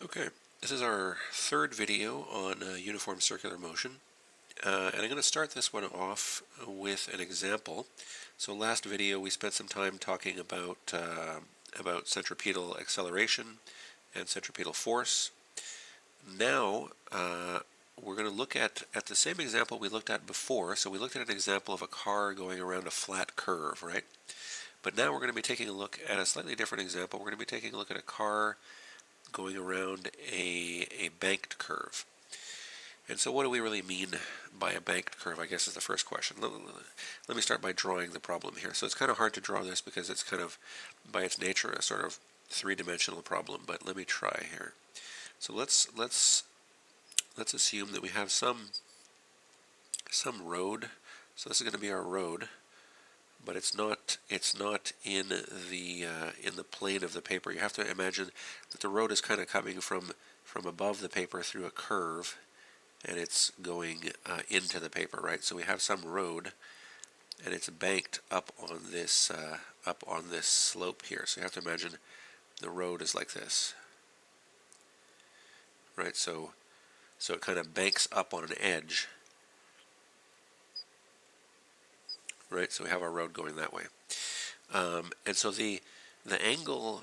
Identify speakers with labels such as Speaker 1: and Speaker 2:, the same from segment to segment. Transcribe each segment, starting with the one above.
Speaker 1: Okay, this is our third video on uniform circular motion, and I'm going to start this one off with an example. So last video we spent some time talking about centripetal acceleration and centripetal force. Now we're going to look at the same example we looked at before. So we looked at an example of a car going around a flat curve, right? But now we're going to be taking a look at a slightly different example. We're going to be taking a look at a car going around a banked curve. And so what do we really mean by a banked curve, I guess is the first question. Let me start by drawing the problem here. So it's kind of hard to draw this because it's kind of, by its nature, a sort of three-dimensional problem, but let me try here. So let's assume that we have some road. So this is going to be our road, but it's not in the plane of the paper. You have to imagine that the road is kind of coming from above the paper through a curve, and it's going into the paper, right? So we have some road, and it's banked up on this slope here. So you have to imagine the road is like this, right? So it kind of banks up on an edge. Right, so we have our road going that way, and so the angle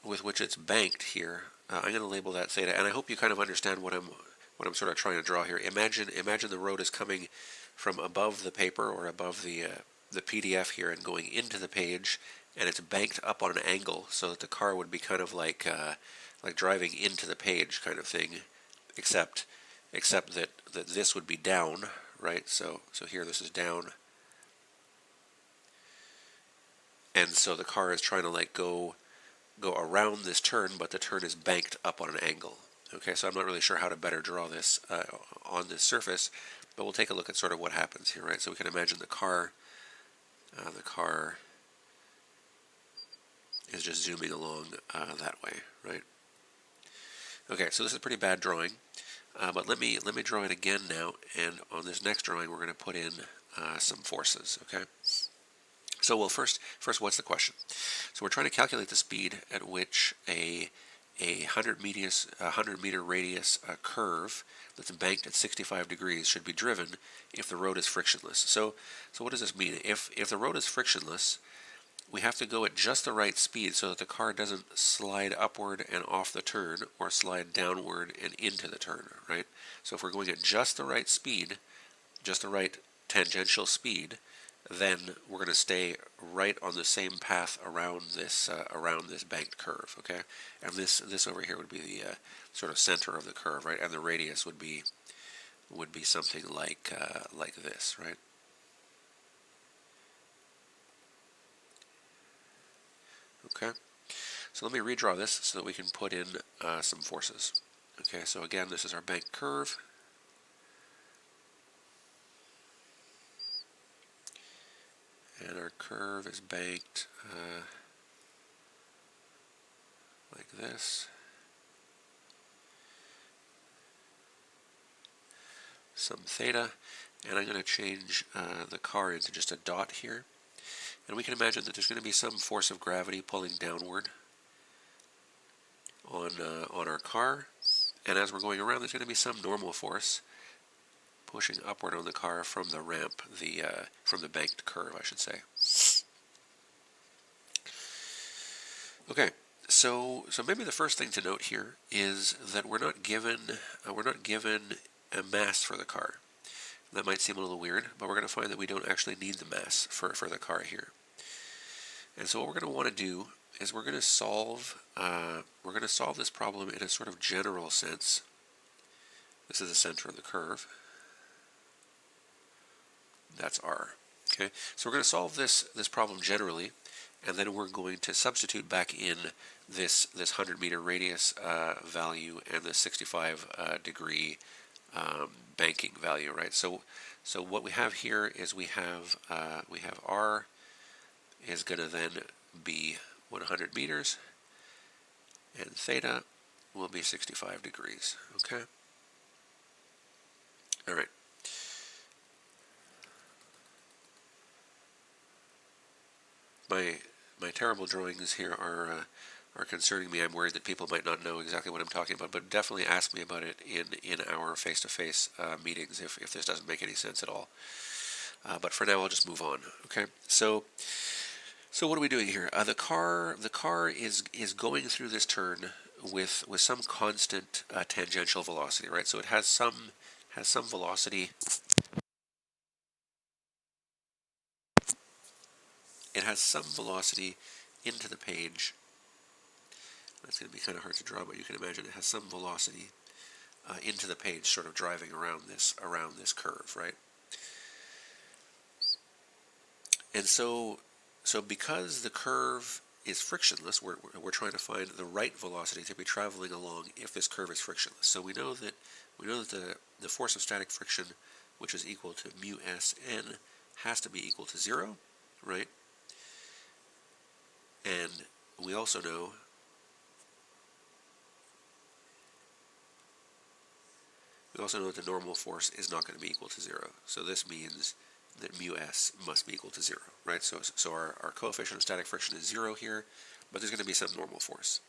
Speaker 1: with which it's banked here, I'm going to label that theta, and I hope you kind of understand what I'm sort of trying to draw here. Imagine the road is coming from above the paper or above the PDF here and going into the page, and it's banked up on an angle so that the car would be kind of like driving into the page kind of thing, except that this would be down, right? So here this is down. And so the car is trying to like go around this turn, but the turn is banked up on an angle. Okay, so I'm not really sure how to better draw this on this surface, but we'll take a look at sort of what happens here, right? So we can imagine the car is just zooming along that way, right? Okay, so this is a pretty bad drawing, but let me draw it again now, and on this next drawing we're going to put in some forces, okay? So, well, first, what's the question? So we're trying to calculate the speed at which a 100-meter radius curve that's banked at 65 degrees should be driven if the road is frictionless. So what does this mean? If the road is frictionless, we have to go at just the right speed so that the car doesn't slide upward and off the turn or slide downward and into the turn, right? So if we're going at just the right speed, just the right tangential speed, then we're going to stay right on the same path around this banked curve, okay? And this over here would be the sort of center of the curve, right? And the radius would be something like this, right? Okay. So let me redraw this so that we can put in some forces. Okay. So again, this is our banked curve. And our curve is banked like this. Some theta. And I'm going to change the car into just a dot here. And we can imagine that there's going to be some force of gravity pulling downward on our car. And as we're going around, there's going to be some normal force pushing upward on the car from the ramp, from the banked curve, I should say. Okay, so maybe the first thing to note here is that we're not given a mass for the car. That might seem a little weird, but we're going to find that we don't actually need the mass for the car here. And so what we're going to want to do is we're going to solve this problem in a sort of general sense. This is the center of the curve. That's R. Okay, so we're going to solve this problem generally, and then we're going to substitute back in this 100-meter radius value and the 65 degree banking value, right? So what we have here is we have R is going to then be 100 meters, and theta will be 65 degrees. Okay. All right. My terrible drawings here are are concerning me. I'm worried that people might not know exactly what I'm talking about, but definitely ask me about it in our face-to-face meetings if this doesn't make any sense at all. But for now, I'll just move on. Okay, so what are we doing here? The car is going through this turn with some constant tangential velocity, right? So it has some velocity. It has some velocity into the page. That's going to be kind of hard to draw, but you can imagine it has some velocity into the page, sort of driving around this curve, right? And so because the curve is frictionless, we're trying to find the right velocity to be traveling along if this curve is frictionless. So we know that the force of static friction, which is equal to mu Sn, has to be equal to 0, right? And we also know that the normal force is not going to be equal to 0. So this means that mu s must be equal to 0, right? So our coefficient of static friction is 0 here, but there's going to be some normal force.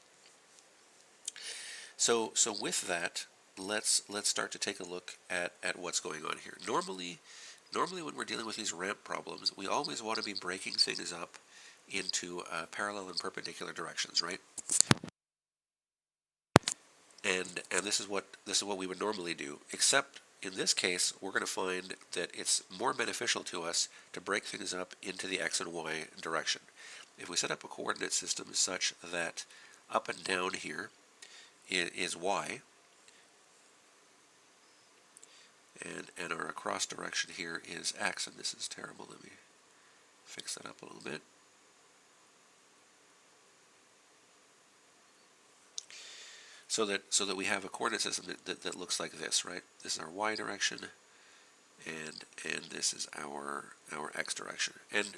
Speaker 1: So with that, let's start to take a look at what's going on here. Normally when we're dealing with these ramp problems, we always want to be breaking things up into parallel and perpendicular directions, right? And this is what we would normally do, except in this case, we're going to find that it's more beneficial to us to break things up into the x and y direction. If we set up a coordinate system such that up and down here is y, and our across direction here is x, and this is terrible. Let me fix that up a little bit. So that we have a coordinate system that looks like this, right? This is our y direction, and this is our x direction. And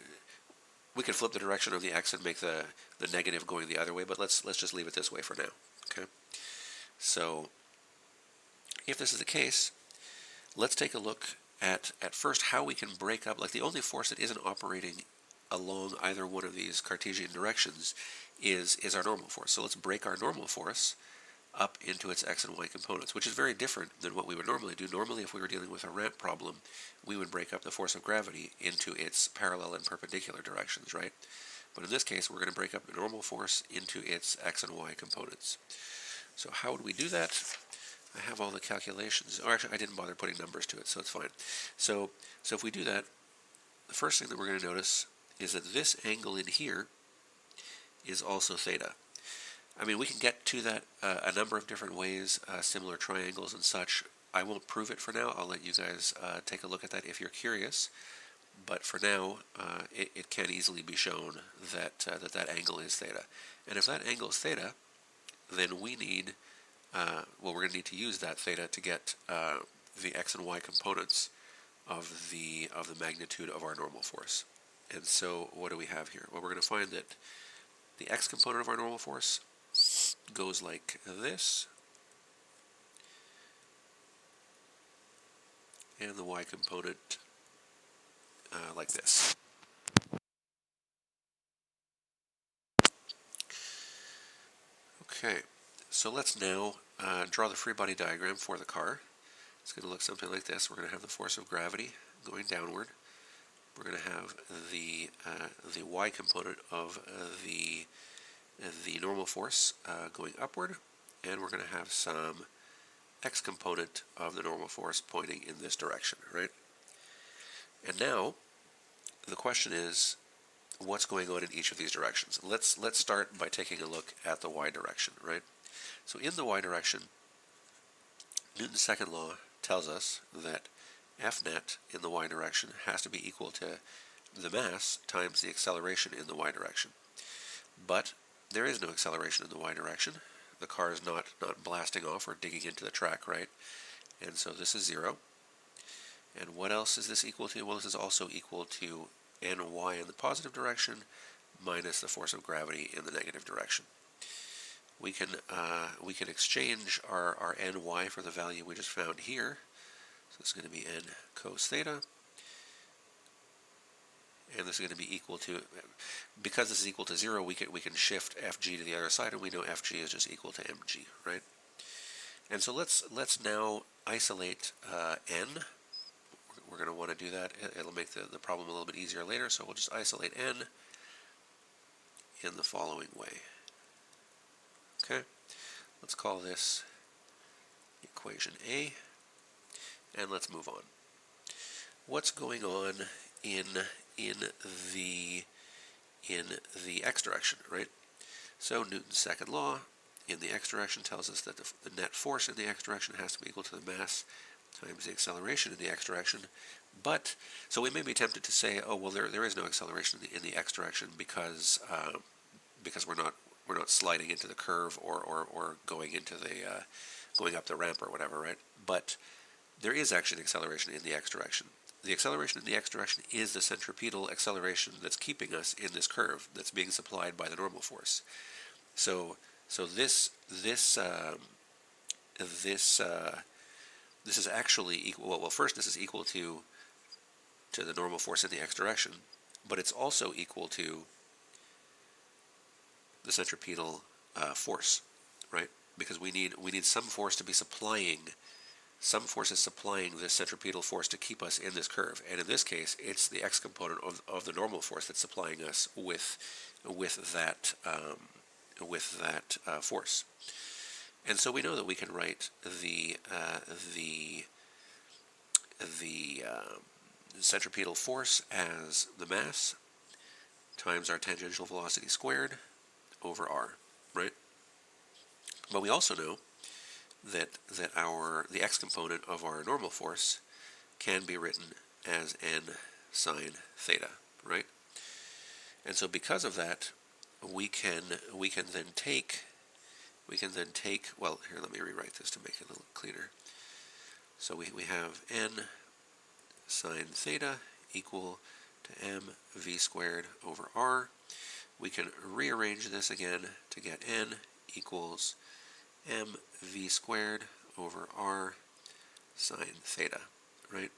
Speaker 1: we can flip the direction of the x and make the negative going the other way, but let's just leave it this way for now. Okay. So if this is the case, let's take a look at first how we can break up, like the only force that isn't operating along either one of these Cartesian directions is our normal force. So let's break our normal force up into its x and y components, which is very different than what we would normally do. Normally, if we were dealing with a ramp problem, we would break up the force of gravity into its parallel and perpendicular directions, right? But in this case, we're going to break up the normal force into its x and y components. So how would we do that? I have all the calculations. Or actually, I didn't bother putting numbers to it, so it's fine. So if we do that, the first thing that we're going to notice is that this angle in here is also theta. I mean, we can get to that a number of different ways, similar triangles and such. I won't prove it for now. I'll let you guys take a look at that if you're curious. But for now, it can easily be shown that that angle is theta. And if that angle is theta, then we need, we're going to need to use that theta to get the x and y components of the magnitude of our normal force. And so what do we have here? Well, we're going to find that the x component of our normal force goes like this, and the y component like this. Okay, so let's now draw the free body diagram for the car. It's going to look something like this. We're going to have the force of gravity going downward. We're going to have the y component of the normal force going upward, and we're going to have some x component of the normal force pointing in this direction, right? And now the question is, what's going on in each of these directions? Let's start by taking a look at the y direction, right? So in the y direction, Newton's second law tells us that F net in the y direction has to be equal to the mass times the acceleration in the y direction. But there is no acceleration in the y direction. The car is not blasting off or digging into the track, right? And so this is 0. And what else is this equal to? Well, this is also equal to ny in the positive direction minus the force of gravity in the negative direction. We can exchange our ny for the value we just found here. So it's going to be n cos theta. and this is going to be equal to, because this is equal to 0, we can shift fg to the other side, and we know fg is just equal to mg, right? And so let's now isolate n. We're going to want to do that. It'll make the problem a little bit easier later, so we'll just isolate n in the following way. Okay, let's call this equation A, and let's move on. What's going on in the x direction, right? So Newton's second law in the x direction tells us that the net force in the x direction has to be equal to the mass times the acceleration in the x direction. But so we may be tempted to say, oh well, there is no acceleration in the x direction because we're not sliding into the curve or going into the going up the ramp or whatever, right? But there is actually an acceleration in the x direction. The acceleration in the x direction is the centripetal acceleration that's keeping us in this curve that's being supplied by the normal force. So this is actually equal. Well, first this is equal to the normal force in the x direction, but it's also equal to the centripetal force, right? Because we need some force to be supplying. Some force is supplying this centripetal force to keep us in this curve, and in this case, it's the x component of the normal force that's supplying us with that force. And so we know that we can write the centripetal force as the mass times our tangential velocity squared over r, right? But we also know that the x component of our normal force can be written as n sine theta, right? And so because of that, we can then take well, here, let me rewrite this to make it a little cleaner. So we have n sine theta equal to mv squared over r. We can rearrange this again to get n equals mv squared over r sine theta, right?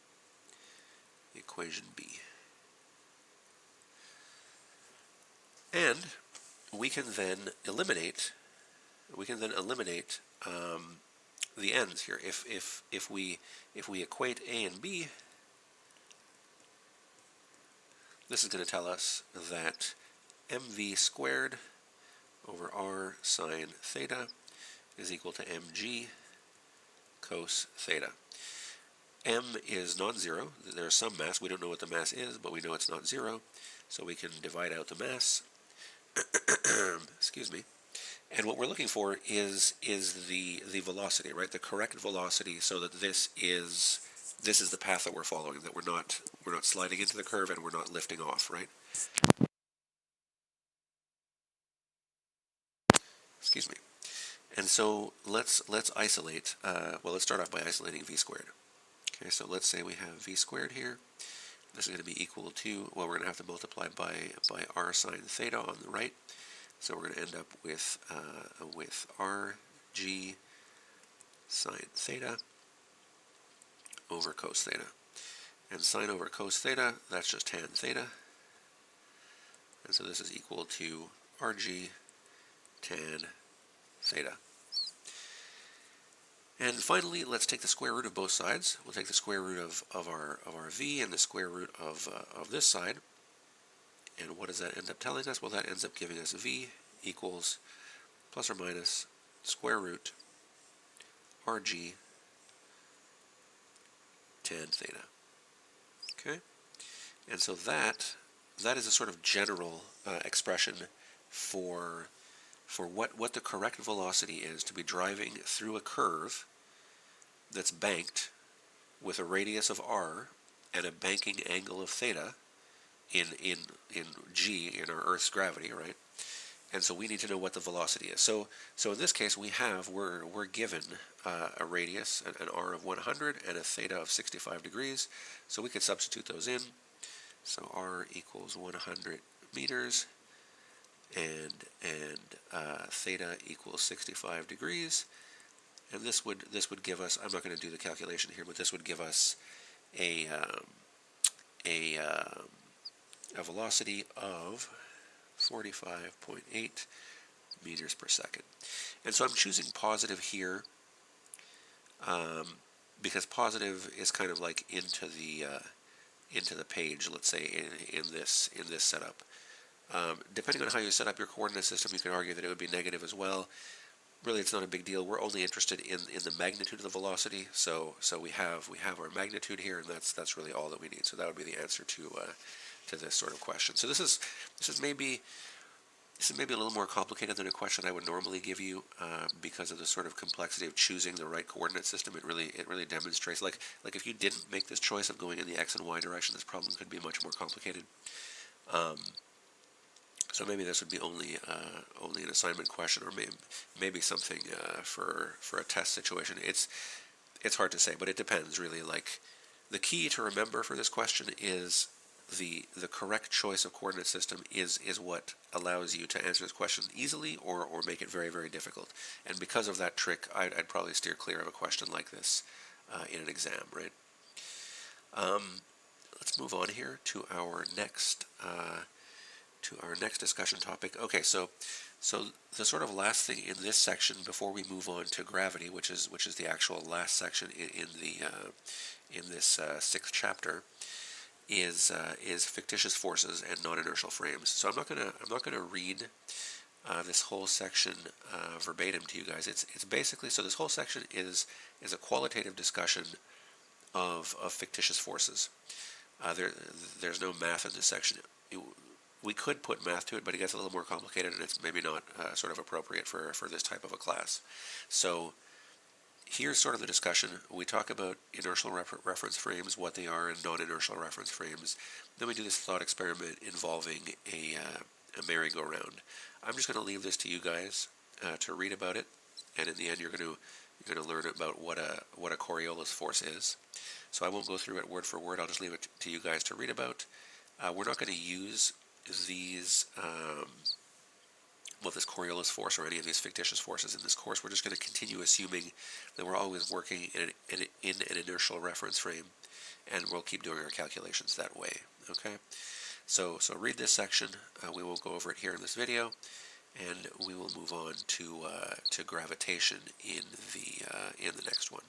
Speaker 1: Equation B. And we can then eliminate the ends here. If we equate A and B, this is going to tell us that mv squared over r sine theta is equal to mg cos theta. M is non-zero. There's some mass. We don't know what the mass is, but we know it's not zero, so we can divide out the mass. Excuse me. And what we're looking for is the velocity, right? The correct velocity, so that this is the path that we're following. That we're not sliding into the curve and we're not lifting off, right? Excuse me. And so let's isolate. Well, let's start off by isolating v squared. Okay, so let's say we have v squared here. This is going to be equal to, well, we're going to have to multiply by r sine theta on the right. So we're going to end up with rg sine theta over cos theta. And sine over cos theta, that's just tan theta. And so this is equal to rg tan theta. And finally, let's take the square root of both sides. We'll take the square root of our v and the square root of this side. And what does that end up telling us? Well, that ends up giving us v equals plus or minus square root rg tan theta. Okay? And so that is a sort of general expression for what the correct velocity is to be driving through a curve that's banked with a radius of r and a banking angle of theta in g, in our Earth's gravity, right? And so we need to know what the velocity is. So in this case, we're given a radius, an r of 100 and a theta of 65 degrees. So we could substitute those in. So r equals 100 meters, and theta equals 65 degrees. And this would give us, I'm not going to do the calculation here, but this would give us a a velocity of 45.8 meters per second. And so I'm choosing positive here because positive is kind of like into the page, let's say, in this setup. Depending on how you set up your coordinate system, you can argue that it would be negative as well. Really, it's not a big deal. We're only interested in the magnitude of the velocity, so we have our magnitude here, and that's really all that we need. So that would be the answer to this sort of question. So this is maybe a little more complicated than a question I would normally give you because of the sort of complexity of choosing the right coordinate system. It really demonstrates, like if you didn't make this choice of going in the x and y direction, this problem could be much more complicated. So maybe this would be only an assignment question, or maybe something for a test situation. It's hard to say, but it depends really. Like the key to remember for this question is the correct choice of coordinate system is what allows you to answer this question easily or make it very, very difficult. And because of that trick, I'd probably steer clear of a question like this in an exam, right? Let's move on here to our next discussion topic. Okay, so the sort of last thing in this section before we move on to gravity, which is the actual last section in this sixth chapter, is fictitious forces and non-inertial frames. So I'm not gonna read this whole section verbatim to you guys. It's basically, so this whole section is a qualitative discussion of fictitious forces. There's no math in this section. We could put math to it, but it gets a little more complicated, and it's maybe not sort of appropriate for this type of a class. So here's sort of the discussion. We talk about inertial reference frames, what they are, and non-inertial reference frames. Then we do this thought experiment involving a merry-go-round. I'm just going to leave this to you guys to read about it, and in the end, you're going to learn about what a Coriolis force is. So I won't go through it word for word. I'll just leave it to you guys to read about. We're not going to use these this Coriolis force or any of these fictitious forces in this course. We're just going to continue assuming that we're always working in an inertial reference frame, and we'll keep doing our calculations that way. Okay, so read this section. We will go over it here in this video, and we will move on to gravitation in the next one.